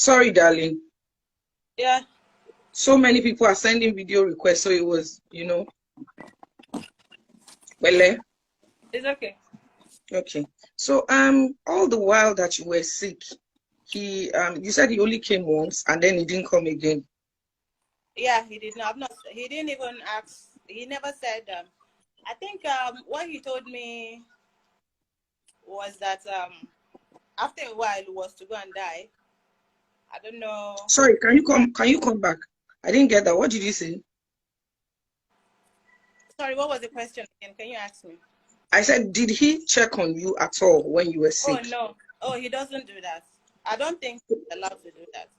Sorry, darling. Yeah. So many people are sending video requests, so it was, well, It's okay. okay. So, all the while that you were sick, you said he only came once and then he didn't come again. Yeah, he did not. He didn't even ask. He never said. I think what he told me was that after a while he was to go and die. I don't know. Sorry, can you come back? I didn't get that. What did you say? Sorry, what was the question again? Can you ask me? I said, did he check on you at all when you were Oh sick? no. Oh, he doesn't do that. I don't think he's allowed to do that.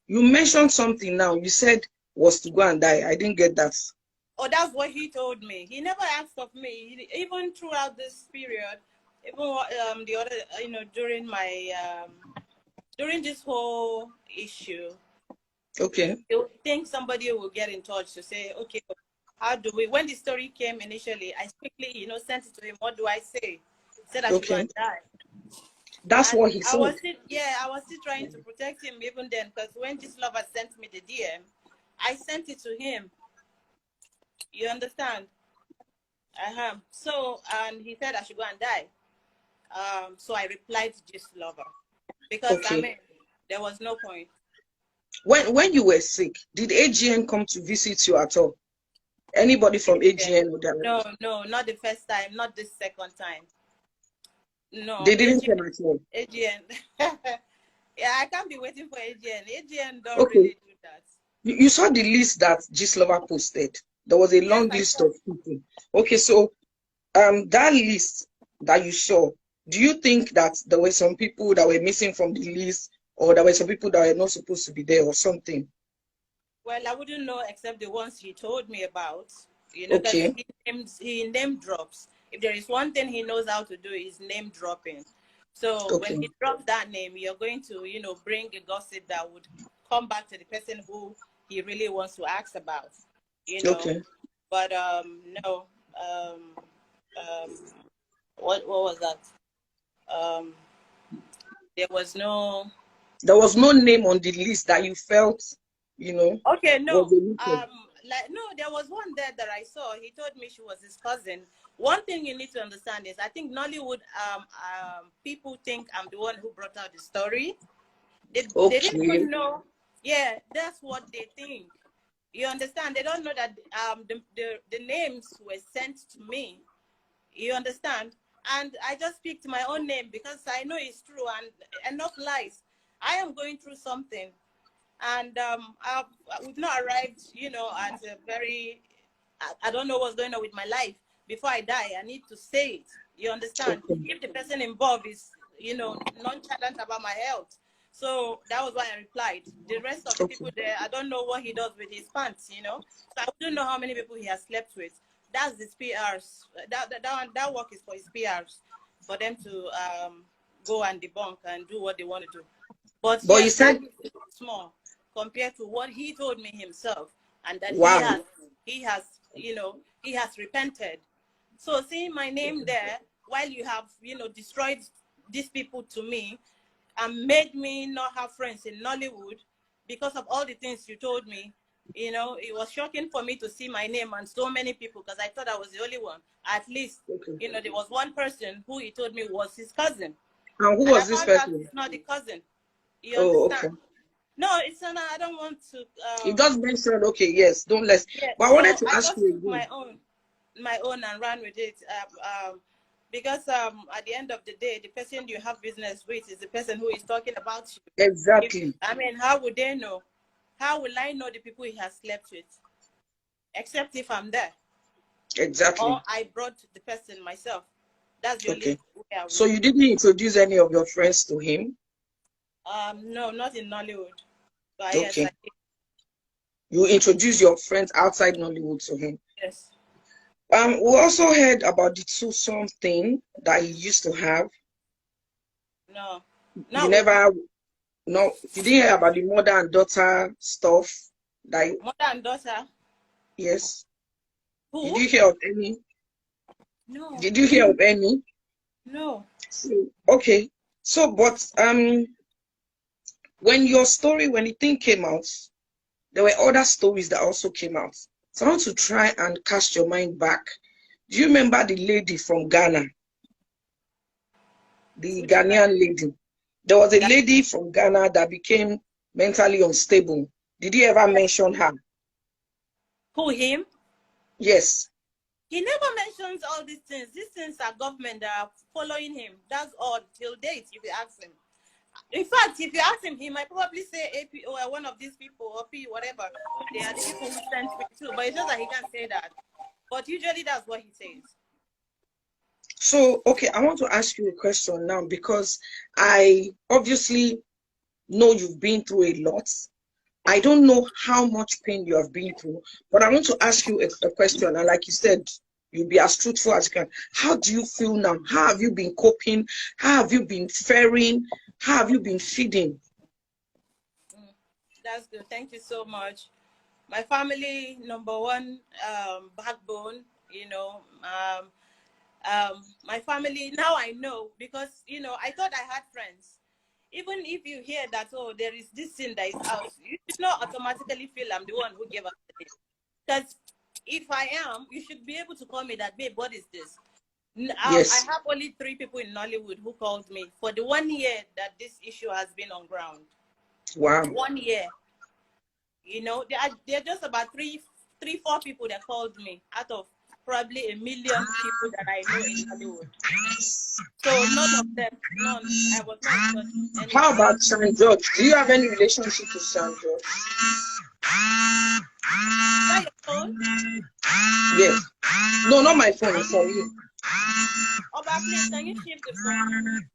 You mentioned something now. You said was to go and die. I didn't get that. Oh, that's what he told me. He never asked of me. Even throughout this period, even the other, during my during this whole issue, Okay. you think somebody will get in touch to say, okay, how do we? When the story came initially, I quickly, sent it to him. What do I say? He said I should go Okay. and die. That's And what he I said. was still trying to protect him even then, because when this lover sent me the DM, I sent it to him. You understand? So, and he said I should go and die. So I replied to this lover because Okay. there was no point. When you were sick, did AGN come to visit you at all? Anybody from AGN? No, not the first time, not the second time. No, They didn't come at all. AGN. Yeah, I can't be waiting for AGN. AGN don't Okay. really do that. You saw the list that Gislova posted. There was a long list of people. Okay, so that list that you saw, do you think that there were some people that were missing from the list, or there were some people that were not supposed to be there, or something? Well, I wouldn't know except the ones he told me about. Because Okay. he name drops. If there is one thing he knows how to do, is name dropping. So when Okay. he drops that name, you're going to, bring a gossip that would come back to the person who he really wants to ask about. Okay. But no. What was that? There was no. There was no name on the list that you felt, Okay, no. was omitted. There was one there that I saw. He told me she was his cousin. One thing you need to understand is I think Nollywood people think I'm the one who brought out the story. They didn't even know. Yeah, that's what they think. You understand? They don't know that the names were sent to me. You understand? And I just speak to my own name because I know it's true and enough lies. I am going through something. And we've not arrived, at a very, I don't know what's going on with my life. Before I die, I need to say it. You understand? Okay. If the person involved is, nonchalant about my health. So that was why I replied. The rest of the people there, I don't know what he does with his pants, So I don't know how many people he has slept with. That's his PRs. That work is for his PRs, for them to go and debunk and do what they want to do. But yes, you said small compared to what he told me himself, and that he has repented. So seeing my name there, while you have destroyed these people to me and made me not have friends in Nollywood because of all the things you told me, it was shocking for me to see my name and so many people, because I thought I was the only one. At least there was one person who he told me was his cousin, and who was this person? It's not the cousin. You understand? Okay. No, it's not. I don't want to. You just mentioned, okay, yes, don't let's. Yeah, But I wanted to ask you took again. my own and ran with it. Because at the end of the day, the person you have business with is the person who is talking about you. Exactly. How would they know? How will I know the people he has slept with? Except if I'm there. Exactly. Or I brought the person myself. That's the only way I would. So you didn't introduce any of your friends to him? No, not in Nollywood. But okay. Yes, you introduce your friends outside Nollywood to him? Yes. We also heard about the twosome thing that he used to have. No. You never. No, you didn't hear about the mother and daughter stuff. Mother and daughter? Yes. Who? Did you hear of any? No. Did you hear of any? No. Okay. So, but when your story, when the thing came out, there were other stories that also came out. So I want to try and cast your mind back. Do you remember the lady from Ghana? The Which one? Ghanaian lady. There was a lady from Ghana that became mentally unstable. Did you ever mention her? Who, him? Yes. He never mentions all these things. These things are government that are following him. That's all till date, if you ask him. In fact, if you ask him, he might probably say AP or one of these people or P, whatever. They are the people who sent me too. But it's just that he can't say that. But usually that's what he says. So, okay, I want to ask you a question now because I obviously know you've been through a lot. I don't know how much pain you have been through, but I want to ask you a question. And like you said, you'll be as truthful as you can. How do you feel now? How have you been coping? How have you been faring? How have you been feeding? That's good. Thank you so much. My family, number one, backbone, you know, my family, now I know because, you know, I thought I had friends. Even if you hear that, oh, there is this thing that is out, you should not automatically feel I'm the one who gave up the name. Because if I am, you should be able to call me that, babe, what is this? I Yes. have only 3 people in Nollywood who called me for the 1 year that this issue has been on ground. Wow. 1 year. You know, there are just about 4 people that called me out of probably 1 million people that I know in Hollywood. So none of them, none. I was not in touch with any How of them. about Sean George? Do you have any relationship with Sean George? Is that your phone? Yes. No, not my phone. It's from you. Oba, please, can you shift the phone?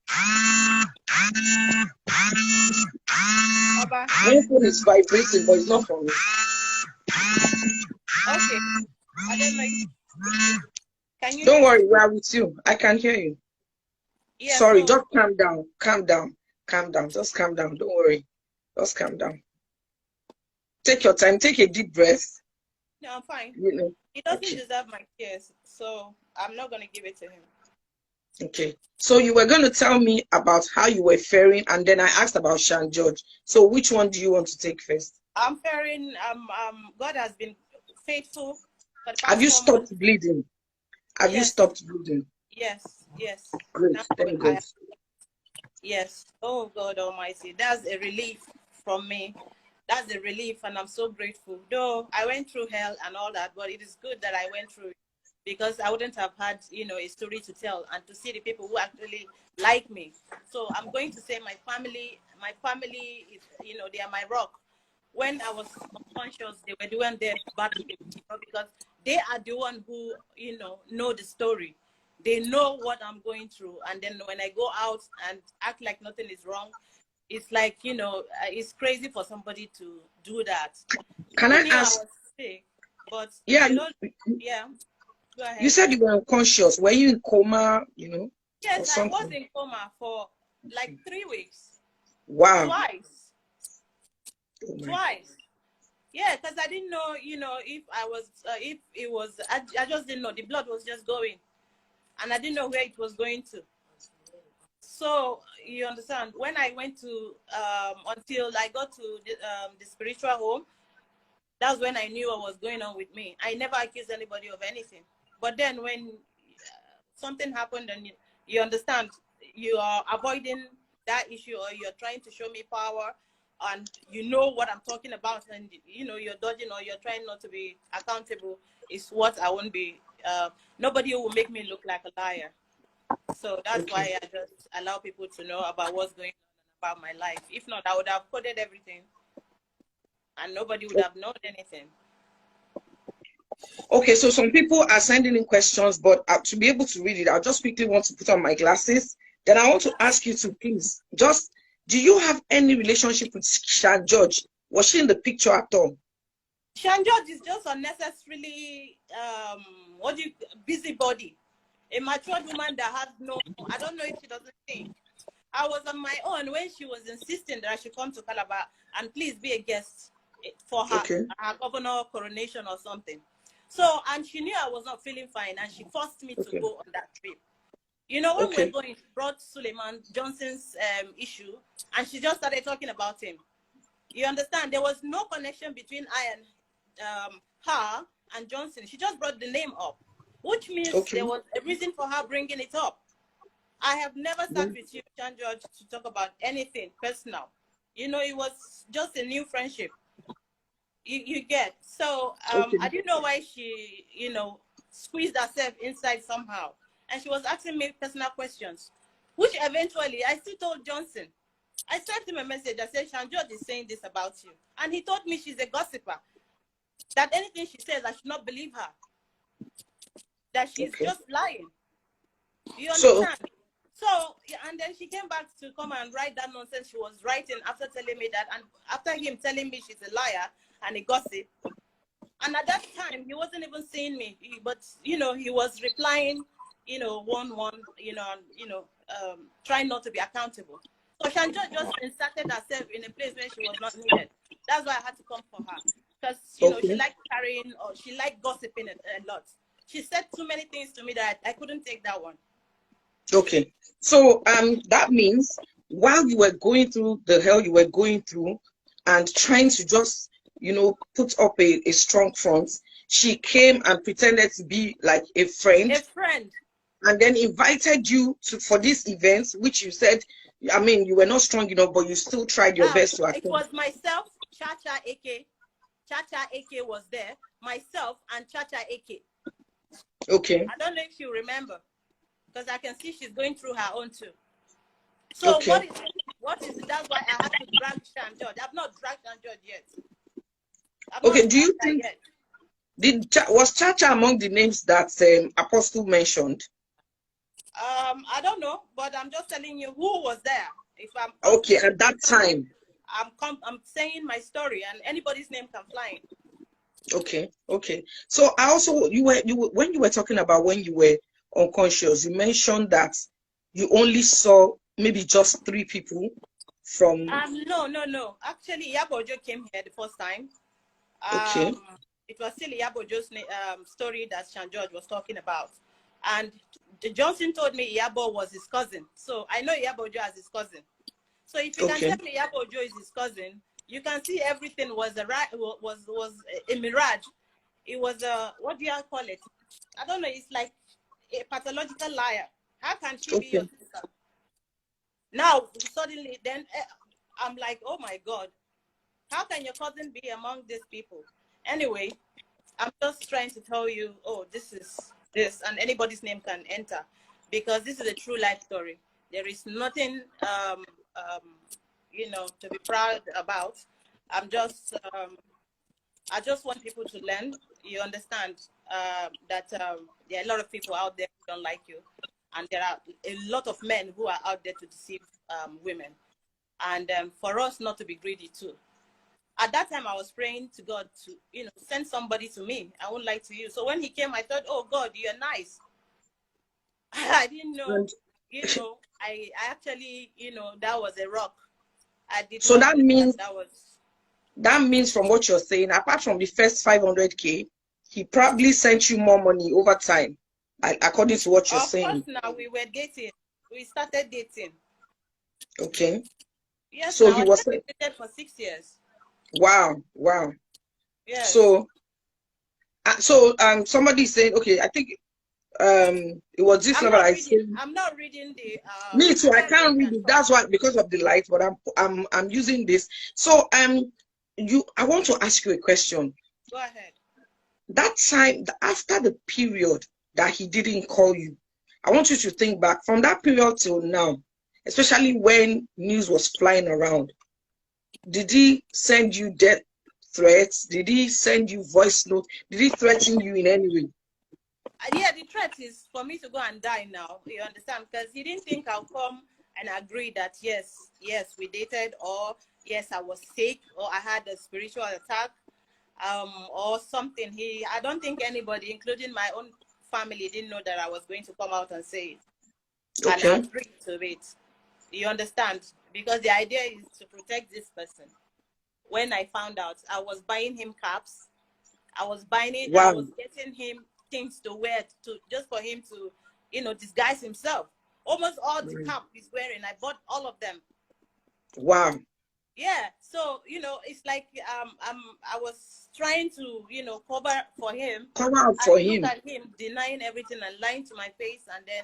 Oba. My phone is vibrating, but it's not from me. Okay. I don't know. Can you Don't hear worry, me? we are with you. I can hear you. Yeah, Sorry, so just calm down. Calm down. Calm down. Just calm down. Don't worry. Just calm down. Take your time. Take a deep breath. no, I'm fine. You know. He doesn't Okay. deserve my tears, so I'm not gonna give it to him. Okay. So you were going to tell me about how you were faring, and then I asked about Sean George. So which one do you want to take first? I'm faring. God has been faithful for the Have past you 4 months. stopped bleeding? Have you Yes, stopped bleeding? yes, yes. Great. Now Thank I God. yes. Oh God Almighty, that's a relief from me. That's a relief, and I'm so grateful. Though I went through hell and all that, but it is good that I went through it because I wouldn't have had, you know, a story to tell and to see the people who actually like me. So I'm going to say my family is, you know, they are my rock. When I was unconscious, they were the one there battling, you know, because they are the one who, you know the story. They know what I'm going through, and then when I go out and act like nothing is wrong, it's like, you know, it's crazy for somebody to do that. Can People I knew I ask? was sick, but Yeah, they don't. Yeah, go you ahead. said you were unconscious. Were you in coma, or Yes, I was something? in coma for like 3 weeks, Wow. twice, Oh my God. twice. Yeah, because I didn't know, you know, if it was, I just didn't know. The blood was just going, and I didn't know where it was going to. So you understand, when I went to until I got to the spiritual home, that's when I knew what was going on with me. I never accused anybody of anything. But then when something happened and you understand, you are avoiding that issue, or you're trying to show me power, and you know what I'm talking about, and you know you're dodging or you're trying not to be accountable, is what I won't be. Nobody will make me look like a liar. So that's Okay. why I just allow people to know about what's going on about my life. If not, I would have coded everything and nobody would have known anything. Okay, so some people are sending in questions, but to be able to read it, I just quickly want to put on my glasses. Then I want to ask you to please, just, do you have any relationship with Sean George? Was she in the picture at all? Sean George is just unnecessarily, busybody. A matured woman that has no, I don't know if she doesn't think. I was on my own when she was insisting that I should come to Calabar and please be a guest for Okay. her governor coronation or something. So, and she knew I was not feeling fine, and she forced me to Okay. go on that trip. You know, when we're Okay. going, she brought Sulaiman Johnson's issue, and she just started talking about him. You understand? There was no connection between I and her and Johnson. She just brought the name up, which means Okay. there was a reason for her bringing it up. I have never sat Mm. with you, Chan George, to talk about anything personal. You know, it was just a new friendship. You get. So Okay. I didn't know why she, you know, squeezed herself inside somehow. And she was asking me personal questions, which eventually I still told Johnson. I sent him a message. I said, Chan George is saying this about you. And he told me she's a gossiper. That anything she says, I should not believe her. That she's Okay. just lying. You So, understand? So, yeah, and then she came back to come and write that nonsense she was writing after telling me that, and after him telling me she's a liar and a gossip. And at that time, he wasn't even seeing me, but, you know, he was replying, you know, trying not to be accountable. So Shanjo just inserted herself in a place where she was not needed. That's why I had to come for her. Because, you know, she okay. liked carrying, or she liked gossiping a lot. She said too many things to me that I couldn't take that one. Okay. So, that means while you were going through the hell you were going through and trying to just, you know, put up a strong front, she came and pretended to be like a friend. A friend. And then invited you for this event, which you said, I mean, you were not strong enough, but you still tried your best to It attend. was myself, Chacha AK. Chacha AK was there. Myself and Chacha AK. Okay. I don't know if you remember, because I can see she's going through her own too. So Okay. what is it? That's why I have to drag Shan George. I've not dragged Shan George yet. Okay. Do you think was Chacha among the names that Apostle mentioned? I don't know, but I'm just telling you who was there. If I'm Okay, at that time. I'm saying my story, and anybody's name can fly in. Okay, okay. So I also when you were talking about when you were unconscious, you mentioned that you only saw maybe just 3 people from. No. Actually, Yabojo came here the first time. Okay. It was still Yabojo's story that Shan George was talking about, and Johnson told me Yabo was his cousin. So I know Yabojo as his cousin. So if you can Okay. tell me Yabojo is his cousin, you can see everything was a mirage. It was a, what do you call it? I don't know. It's like a pathological liar. How can she be your Okay. sister? Now suddenly, then I'm like, oh my God, how can your cousin be among these people? Anyway, I'm just trying to tell you, oh, this is this, and anybody's name can enter, because this is a true life story. There is nothing, you know, to be proud about. I just want people to learn. You understand that there are a lot of people out there who don't like you, and there are a lot of men who are out there to deceive women, and for us not to be greedy too. At that time, I was praying to God to, you know, send somebody to me. I won't lie to you. So when he came, I thought, oh God, you're nice. I didn't know, And you know, I actually, you know, that was a rock. I did so not that know means that was. from what you're saying, apart from the first 500K, he probably sent you more money over time, according to what you're Of course, saying. now we were dating. We started dating. Okay. Yes, So now he I was dated for 6 years. wow, wow. Yes. So somebody said, okay, I think it was this I'm level not I reading. said. I'm not reading the. Me too. I I can't can't read read and it. talk. That's why, because of the light. But I'm using this. So I want to ask you a question. Go ahead. That time after the period that he didn't call you, I want you to think back from that period till now, especially when news was flying around. Did he send you death threats? Did he send you voice notes? Did he threaten you in any way? Yeah, the threat is for me to go and die now. You understand? Because he didn't think I'll come and agree that yes, we dated, or yes, I was sick, or I had a spiritual attack, or something. I don't think anybody, including my own family, didn't know that I was going to come out and say it and Okay. agree to it. You understand? Because the idea is to protect this person. When I found out, I was buying him caps. I was Wow. getting him things to wear to just for him to, you know, disguise himself. Almost all the cap he's wearing, I bought all of them. Wow. Yeah, so you know, it's like I was trying to, you know, cover for him. Cover up for him. Look at him denying everything and lying to my face, and then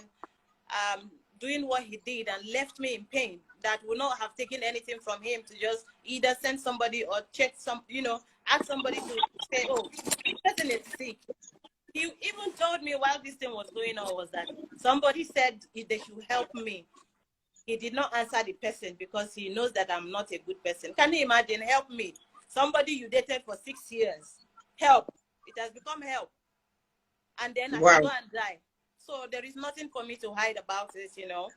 doing what he did and left me in pain. That would not have taken anything from him to just either send somebody or check some, you know, ask somebody to say, oh, this person is sick. He even told me while this thing was going on was that somebody said they should help me. He did not answer the person because he knows that I'm not a good person. Can you imagine? Help me. Somebody you dated for 6 years. Help. It has become help. And then I should go and die. So there is nothing for me to hide about this, you know.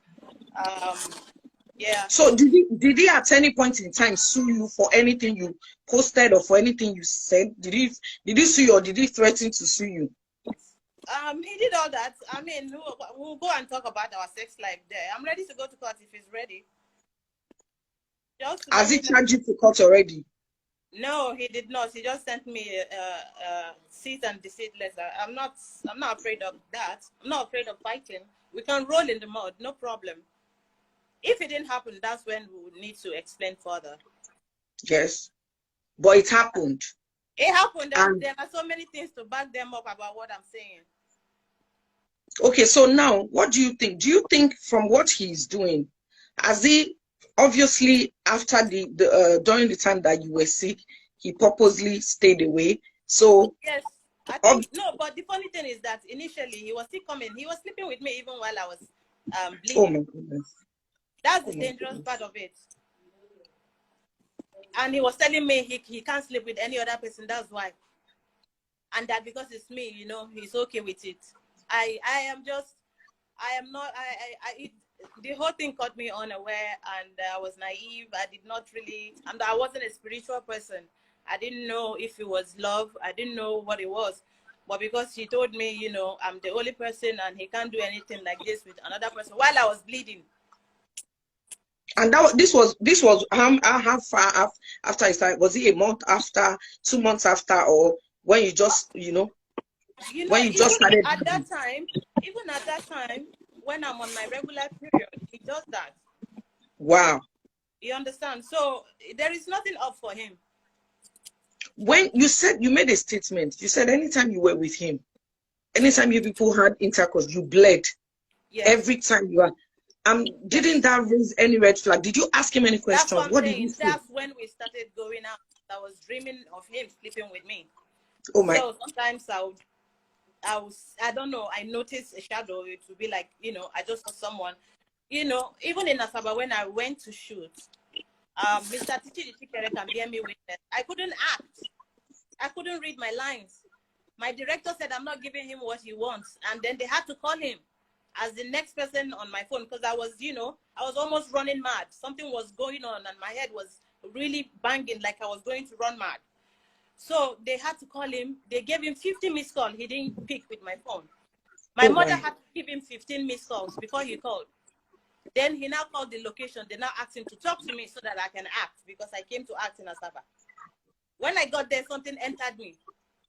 Yeah. So did he at any point in time sue you for anything you posted or for anything you said? Did he sue you or did he threaten to sue you? He did all that. I mean, we'll go and talk about our sex life there. I'm ready to go to court if he's ready. Has he charged you to court already? No, he did not. He just sent me a cease and desist letter. I'm not afraid of that. I'm not afraid of fighting. We can roll in the mud, no problem. If it didn't happen, that's when we would need to explain further. Yes, but it happened. It happened, and there are so many things to back them up about what I'm saying. Okay, so now, what do you think? Do you think from what he's doing, has he obviously after during the time that you were sick, he purposely stayed away? So yes, I think no. But the funny thing is that initially he was still coming. He was sleeping with me even while I was bleeding. Oh my goodness. That's the dangerous part of it. And he was telling me he can't sleep with any other person. That's why. And that because it's me, you know, he's okay with it. The whole thing caught me unaware, and I was naive. I did not really, and I wasn't a spiritual person. I didn't know if it was love. I didn't know what it was. But because he told me, you know, I'm the only person and he can't do anything like this with another person while I was bleeding. And this was how far after it started? Was it a month after, 2 months after, or when you just, when you just started? At that time, even at that time, when I'm on my regular period, he does that. Wow. You understand? So there is nothing up for him. When you said, you made a statement, you said anytime you were with him, anytime you people had intercourse, you bled. Yes. Every time you are. Didn't that raise any red flag? Did you ask him any questions? That's what did you say? That's when we started going out. I was dreaming of him sleeping with me. Oh my. So sometimes I don't know, I noticed a shadow. It would be like, you know, I just saw someone, you know, even in Asaba when I went to shoot, Mr. Tichi can bear me witness. I couldn't act. I couldn't read my lines. My director said I'm not giving him what he wants. And then they had to call him as the next person on my phone because I was, you know, I was almost running mad. Something was going on and my head was really banging like I was going to run mad. So they had to call him. They gave him 50 missed calls. He didn't pick with my phone. My mother had to give him 15 missed calls before he called. Then he now called the location. They now asked him to talk to me so that I can act because I came to act in Asaba. When I got there, something entered me.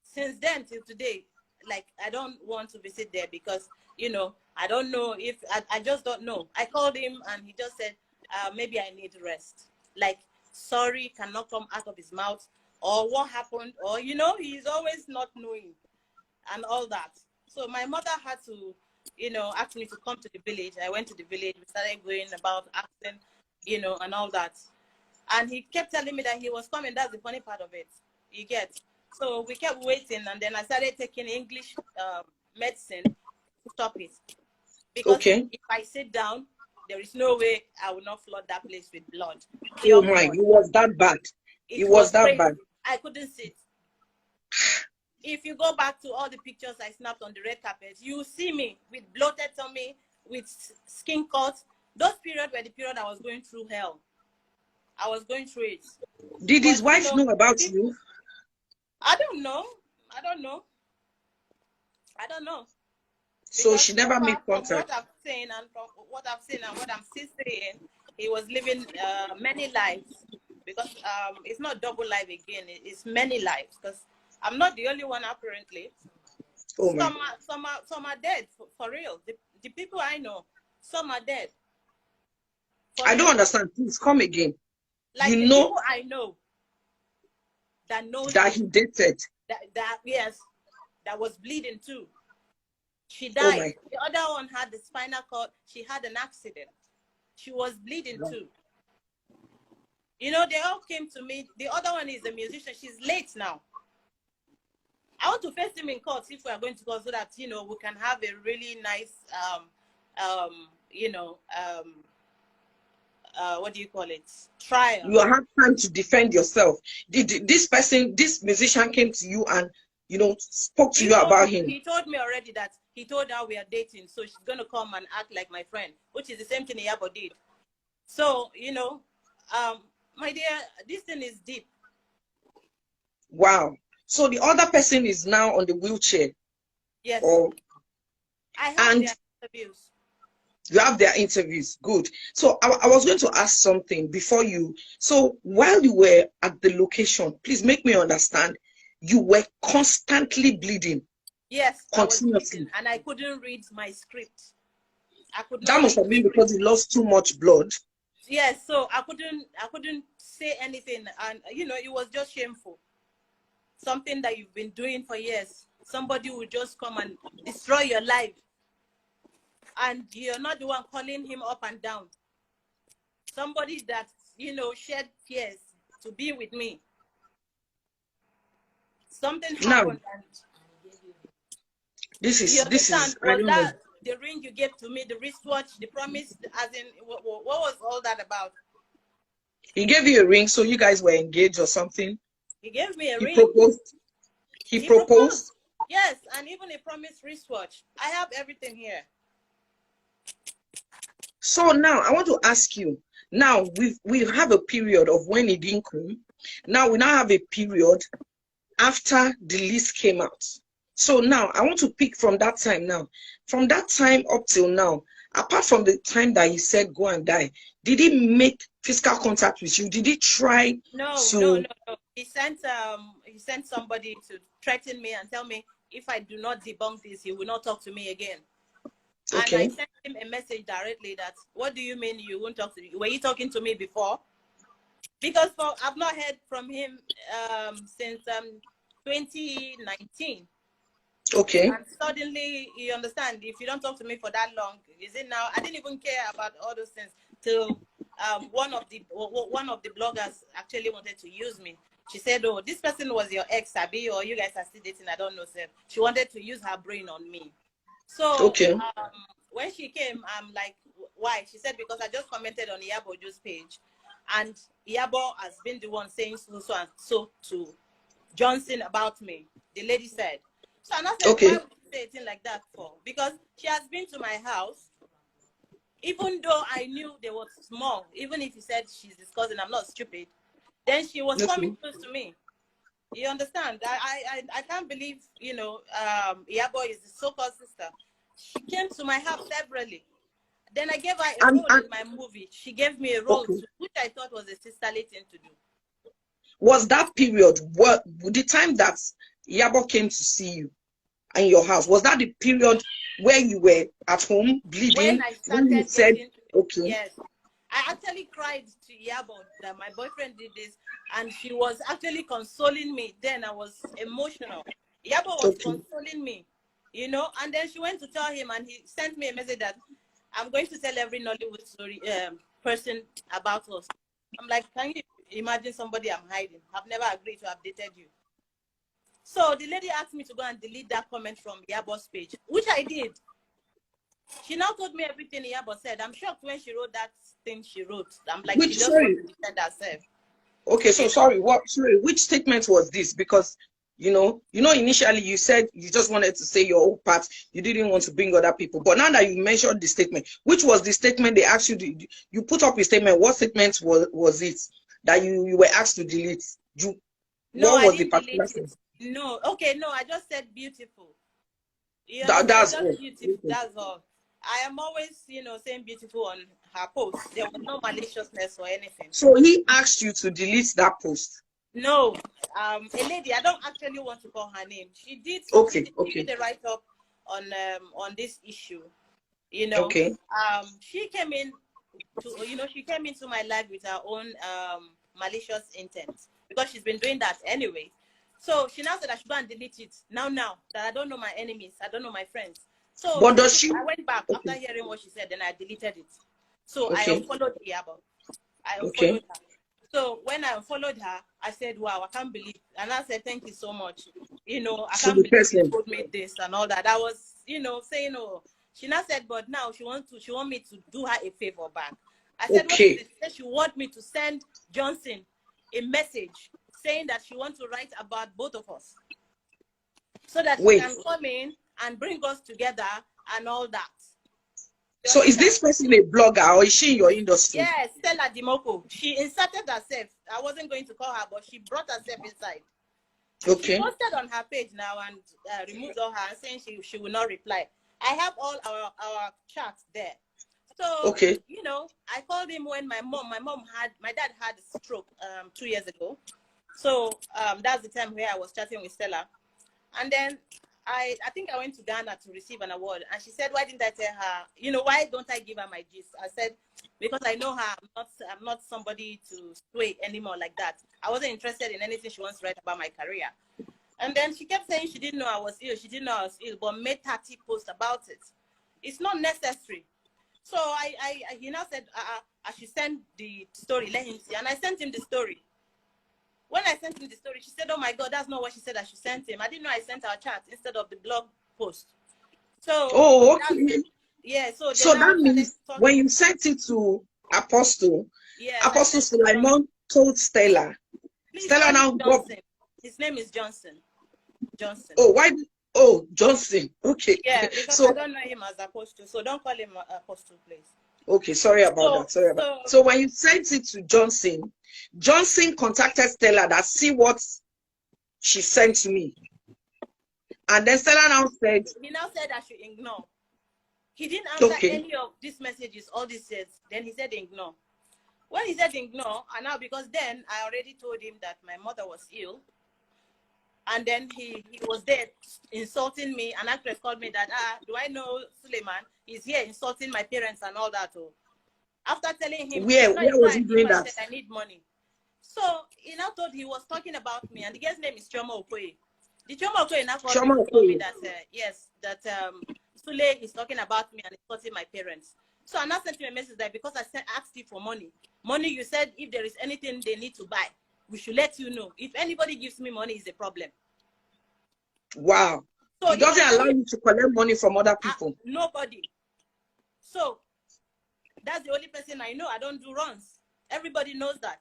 Since then till today, like, I don't want to visit there because, you know, I don't know if, I just don't know. I called him and he just said, maybe I need rest. Like, sorry cannot come out of his mouth or what happened or, you know, he's always not knowing and all that. So my mother had to, you know, ask me to come to the village. I went to the village. We started going about acting, you know, and all that. And he kept telling me that he was coming. That's the funny part of it. You get. So we kept waiting, and then I started taking English medicine to stop it. Because if I sit down, there is no way I will not flood that place with blood. Oh my, it was that bad. It was that bad. I couldn't sit. If you go back to all the pictures I snapped on the red carpet, you see me with bloated tummy, with skin cuts. Those periods were the period I was going through hell. I was going through it. Did his wife know about you? I don't know. I don't know. I don't know. So she never made contact. From what I've seen and from what I've seen and what I'm still saying, he was living many lives because it's not double life again. It's many lives because I'm not the only one apparently. Oh some are dead for real. The people I know, Some are dead. I don't understand. Please come again. Like you the know people I know that knows that he dated. Yes, that was bleeding too. She Oh died. my. The other one had the spinal cord. She had an accident. She was bleeding too. You know, they all came to me. The other one is a musician. She's late now. I want to face him in court if we are going to court so that, you know, we can have a really nice, what do you call it? Trial. You have time to defend yourself. Did this person, this musician came to you and, you know, spoke to you about him? He told me already that he told her we are dating, so she's going to come and act like my friend, which is the same thing Iyabo did. So, you know, my dear, this thing is deep. Wow. So the other person is now on the wheelchair. Yes. Or, I have their interviews. You have their interviews. Good. So I was going to ask something before you. So while you were at the location, please make me understand, you were constantly bleeding. Yes, continuously. I was bleeding, and I couldn't read my script. I could not. That must have been because you lost too much blood. Yes, so I couldn't say anything, and you know, it was just shameful. Something that you've been doing for years. Somebody will just come and destroy your life, and you're not the one calling him up and down. Somebody that, you know, shed tears to be with me. Something happened. Now, this is the ring you gave to me, the wristwatch, the promise, as in what was all that about? He gave you a ring, so you guys were engaged or something? He gave me a ring. Proposed. He proposed? Yes, and even a promised wristwatch. I have everything here. So now I want to ask you, now we have a period of when he didn't come. Now we now have a period after the list came out. So now I want to pick from that time now. From that time up till now, apart from the time that he said go and die, did he make physical contact with you? Did he try No. He sent somebody to threaten me and tell me if I do not debunk this, he will not talk to me again. Okay. And I sent him a message directly that, what do you mean you won't talk to me? Were you talking to me before? Because I've not heard from him since 2019. Okay. And suddenly, you understand, if you don't talk to me for that long, is it now? I didn't even care about all those things till one of the bloggers actually wanted to use me. She said, "Oh, this person was your ex, Abi, or you guys are still dating? I don't know, sir." She wanted to use her brain on me. So okay. When she came, I'm like, "Why?" She said, "Because I just commented on Iyabo's page, and Iyabo has been the one saying so and so to Johnson about me." The lady said. So I said, okay. Why would you say a thing like that for? Because she has been to my house, even though I knew they were small, even if he said she's his cousin, I'm not stupid. Then she was coming close to me. You understand? I can't believe, you know, Iyabo is the so-called sister. She came to my house severally. Then I gave her a role in my movie. She gave me a role, too, which I thought was a sisterly thing to do. Was that period, the time that Iyabo came to see you in your house, was that the period where you were at home bleeding? When I started you said, okay. Yes. I actually cried to Iyabo that my boyfriend did this, and she was actually consoling me. Then I was emotional. Iyabo was consoling me, you know, and then she went to tell him, and he sent me a message that I'm going to tell every Nollywood story person about us. I'm like, can you imagine somebody I'm hiding? I've never agreed to have dated you. So the lady asked me to go and delete that comment from Iyabo's page, which I did. She now told me everything Iyabo said. I'm shocked when she wrote that thing she wrote. I'm like, she just wants to defend herself. Okay, so sorry, which statement was this? Because you know, initially you said you just wanted to say your own part, you didn't want to bring other people. But now that you mentioned the statement, which was the statement they asked you to, you put up a statement, what statement was it that you were asked to delete? No, what was the particular statement? No, okay, no, I just said beautiful. That's beautiful. That's all. I am always, you know, saying beautiful on her post. There was no maliciousness or anything. So he asked you to delete that post? No, a lady, I don't actually want to call her name. She did. Okay. She did a write-up on this issue. You know, Okay. she came in to, you know, she came into my life with her own malicious intent, because she's been doing that anyway. So she now said I should go and delete it now that I don't know my enemies, I don't know my friends. So But does she? I went back Okay. after hearing what she said, then I deleted it. So I Okay. unfollowed Iyabo. I Okay. unfollowed her. So when I unfollowed her, I said, wow, I can't believe. And I said, thank you so much. You know, I So can't the believe you person. told me this and all that. I was, you know, saying, oh, she now said, but now she want me to do her a favor back. I said, what is Okay. it? She said she want me to send Johnson a message saying that she wants to write about both of us, so that she can come in and bring us together and all that. So is this person a blogger, or is she in your industry? Yes, Stella Dimoko. She inserted herself. I wasn't going to call her, but she brought herself inside. Okay. She posted on her page now and removed all her, saying she will not reply. I have all our chats there. So, okay. You know, I called him when my dad had a stroke 2 years ago. So that's the time where I was chatting with Stella. And then I think I went to Ghana to receive an award, and she said, why didn't I tell her, you know, why don't I give her my gist? I said, because I know her, I'm not somebody to sway anymore like that. I wasn't interested in anything she wants to write about my career. And then she kept saying she didn't know I was ill, but made 30 posts about it. It's not necessary. So he now said, I should send the story, let him see. And I sent him the story. When I sent him the story, she said, oh my God, that's not what she said I should send him. I didn't know I sent our chat instead of the blog post. So, okay. Yeah, so that means when you sent it to Apostle, yes, Apostle Sulaiman told Stella. Please, Stella now got. His name is Johnson. Johnson. Oh, why? Oh, Johnson. Okay. Yeah, because I don't know him as Apostle, so don't call him Apostle, please. Okay, sorry about that. So when you sent it to Johnson, Johnson contacted Stella that see what she sent to me. And then Stella now said, he now said I should ignore. He didn't answer any of these messages, all this says. Then he said ignore. When he said ignore, and now because then I already told him that my mother was ill. And then he was there insulting me. An actress called me that, do I know Sulaiman? He's here insulting my parents and all that. Oh. After telling him, where was he doing that? I said, I need money. So he now thought he was talking about me, and the girl's name is Chioma Okoye. The Chioma Okoye now told me that, yes, that Sule is talking about me and insulting my parents. So I now sent him a message that because I asked you for money, you said if there is anything they need to buy, we should let you know. If anybody gives me money, it's a problem. Wow. So he doesn't allow you to collect money from other people? Nobody. So that's the only person I know. I don't do runs. Everybody knows that.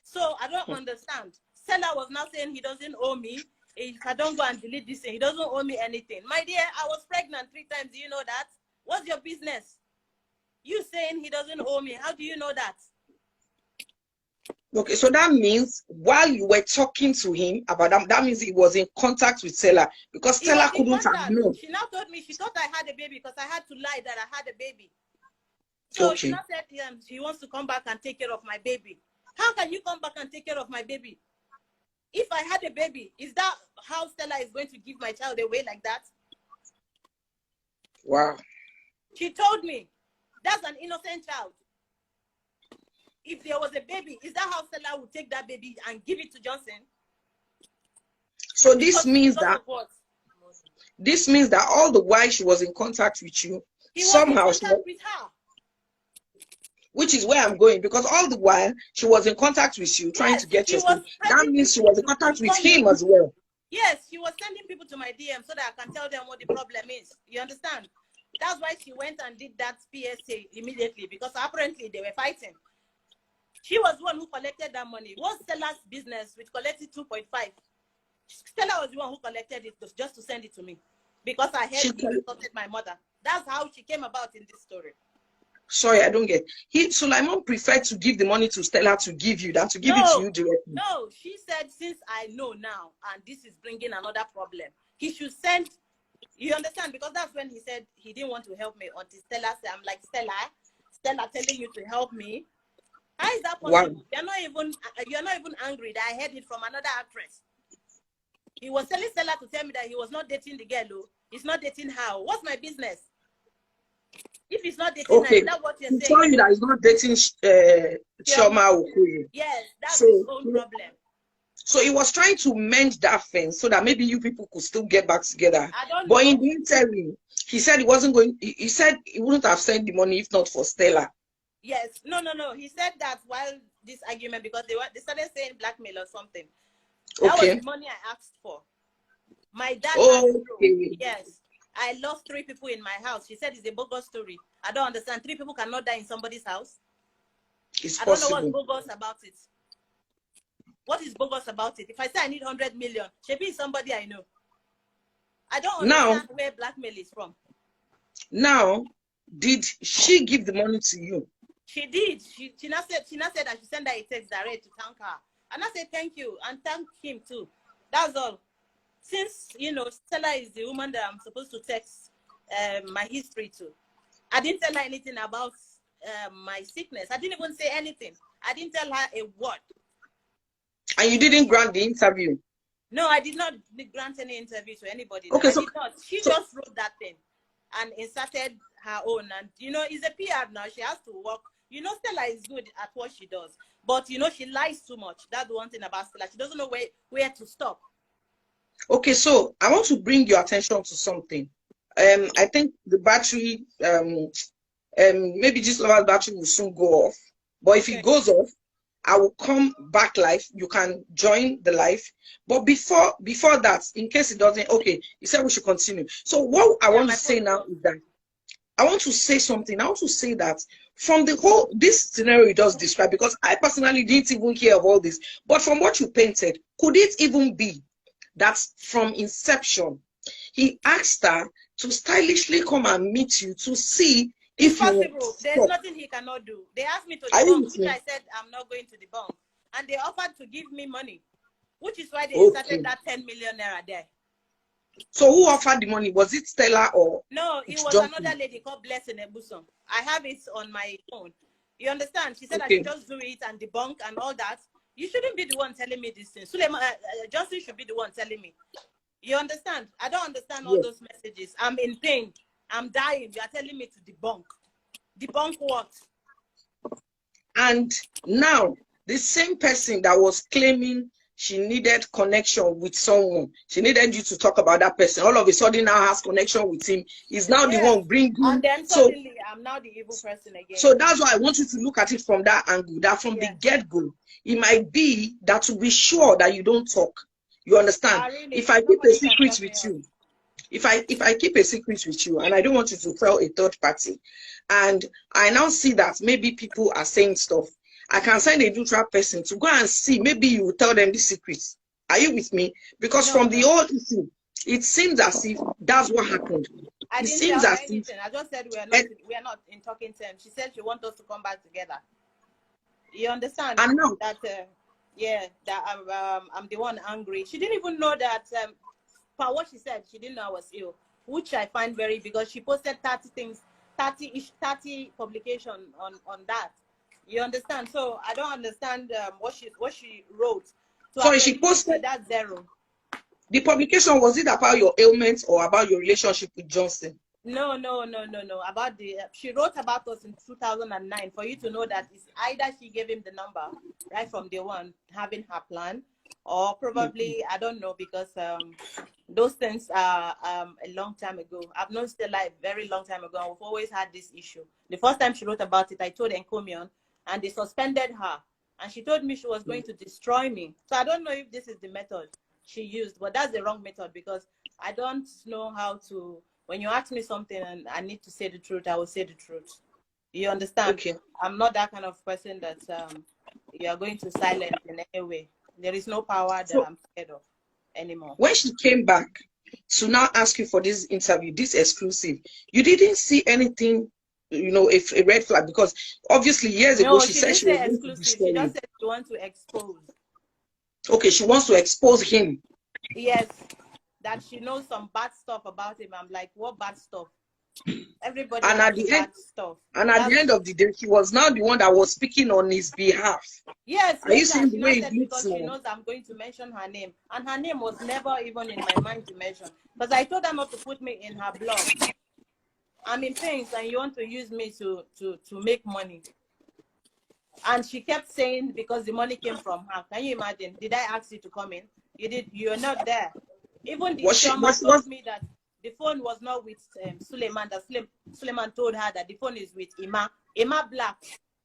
So I don't understand. Seller was now saying he doesn't owe me. If I don't go and delete this thing, he doesn't owe me anything. My dear, I was pregnant 3 times. Do you know that? What's your business? You saying he doesn't owe me. How do you know that? Okay, so that means while you were talking to him about that means he was in contact with Stella, because Stella couldn't have known. She now told me she thought I had a baby because I had to lie that I had a baby. So she now said she wants to come back and take care of my baby. How can you come back and take care of my baby? If I had a baby, is that how Stella is going to give my child away like that? Wow. She told me that's an innocent child. If there was a baby, is that how Stella would take that baby and give it to Johnson? So this means that all the while she was in contact with you, somehow with her. Which is where I'm going, because all the while she was in contact with you, trying to get your stuff. That means she was in contact with him as well. Yes, she was sending people to my DM so that I can tell them what the problem is. You understand? That's why she went and did that PSA immediately, because apparently they were fighting. She was the one who collected that money. What's Stella's business with collecting 2.5? Stella was the one who collected it just to send it to me, because I heard he insulted my mother. That's how she came about in this story. Sorry, I don't get. Sulaiman preferred to give the money to Stella to give you than to give it to you directly. No, she said, since I know now, and this is bringing another problem, he should send. You understand? Because that's when he said he didn't want to help me until Stella said, I'm like, Stella telling you to help me. How is that possible? Wow. You're not even angry that I heard it from another actress. He was telling Stella to tell me that he was not dating the girl. He's not dating her. What's my business? If he's not dating her, Okay. is that what you're He's saying? telling you that he's not dating Chioma Okoye. Yes, that's So, his own problem. so he was trying to mend that fence so that maybe you people could still get back together. I don't But know. in the interim, he said he wasn't going. He said he wouldn't have sent the money if not for Stella. Yes, no. He said that while this argument, because they started saying blackmail or something. That was the money I asked for. My dad asked for. Yes, I lost 3 people in my house. She said it's a bogus story. I don't understand. 3 people cannot die in somebody's house. It's I don't know what's bogus about it. What is bogus about it? If I say I need 100 million, she be somebody I know. I don't understand where blackmail is from. Now, did she give the money to you? She did. She now said that she sent her a text direct to thank her. And I said thank you and thank him too. That's all. Since, you know, Stella is the woman that I'm supposed to text my history to. I didn't tell her anything about my sickness. I didn't even say anything. I didn't tell her a word. And you didn't grant the interview? No, I did not grant any interview to anybody. Okay, I did not. She just wrote that thing and inserted her own. And, you know, it's a PR now. She has to work. You know, Stella is good at what she does. But, you know, she lies too much. That's one thing about Stella. She doesn't know where to stop. Okay, so I want to bring your attention to something. I think the battery, maybe this lover's battery will soon go off. But if it goes off, I will come back live. You can join the live. But before that, in case it doesn't, okay, you said we should continue. So what I want to say now is that I want to say something. I want to say that from the whole, this scenario you just described, because I personally didn't even hear of all this, but from what you painted, could it even be that from inception, he asked her to stylishly come and meet you to see if possible. There's nothing he cannot do. They asked me to debunk, which I said I'm not going to debunk. And they offered to give me money, which is why they started that 10 million naira there. So who offered the money? Was it Stella or? No, it was another lady called Blessing Ebuson. I have it on my phone. You understand? She said I should just do it and debunk and all that. You shouldn't be the one telling me this thing. Sulaiman, Johnson should be the one telling me. You understand? I don't understand all those messages. I'm in pain. I'm dying. You are telling me to debunk. Debunk what? And now, the same person that was claiming she needed connection with someone, she needed you to talk about that person, all of a sudden now has connection with him, is now the one bringing. And then suddenly, I'm now the evil person again. So that's why I want you to look at it from that angle, that from the get-go, it might be that to be sure that you don't talk. You understand? Really, if I keep a secret with you, if I keep a secret with you and I don't want you to tell a third party, and I now see that maybe people are saying stuff, I can send a neutral person to go and see. Maybe you will tell them the secrets. Are you with me? Because from the old issue, it seems as if that's what happened. I didn't seems tell her anything. I just said we are not in talking terms. She said she wants us to come back together. You understand? I know that. I'm the one angry. She didn't even know that. For what she said, she didn't know I was ill, which I find very, because she posted 30 things, 30 publication on that. You understand? So I don't understand what she wrote. So she posted that 0. The publication, was it about your ailments or about your relationship with Johnson? No. About she wrote about us in 2009 for you to know that it's either she gave him the number right from day one, having her plan, or probably, I don't know, because those things are a long time ago. I've known Stella a very long time ago, and we've always had this issue. The first time she wrote about it, I told Encomion, and they suspended her, and she told me she was going to destroy me. So I don't know if this is the method she used, but that's the wrong method, because I don't know how to, when you ask me something and I need to say the truth, I will say the truth. You understand? Okay. I'm not that kind of person that you are going to silence in any way. There is no power that I'm scared of anymore. When she came back to now ask you for this interview, this exclusive, you didn't see anything, you know, a red flag? Because obviously years ago she said she was going to destroy you. She just said she wants to expose. Okay, she wants to expose him. Yes, that she knows some bad stuff about him. I'm like, what bad stuff? Everybody And has at the end, that stuff. and at the end of the day, she was now the one that was speaking on his behalf. Yes, Are you later seeing she the now way it said looks because she now? knows I'm going to mention her name. And her name was never even in my mind to mention. Because I told her not to put me in her blog. I'm in pains and you want to use me to make money. And she kept saying because the money came from her. Can you imagine? Did I ask you to come in? You did. You're not there. Even the Chioma told me that the phone was not with Sulaiman. That Sulaiman told her that the phone is with Ima Black.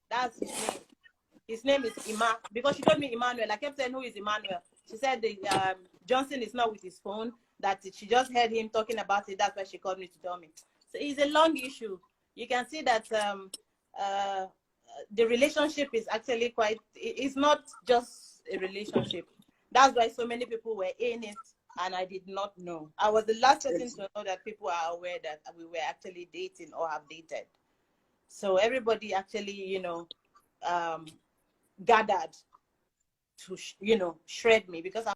That's his name. His name is Ima. Because she told me Emmanuel. I kept saying, who is Emmanuel? She said the Johnson is not with his phone. That she just heard him talking about it. That's why she called me to tell me. So it's a long issue. You can see that the relationship is actually quite, it's not just a relationship. That's why so many people were in it and I did not know. I was the last person to know that people are aware that we were actually dating or have dated. So everybody actually, you know, gathered to, you know, shred me because I'm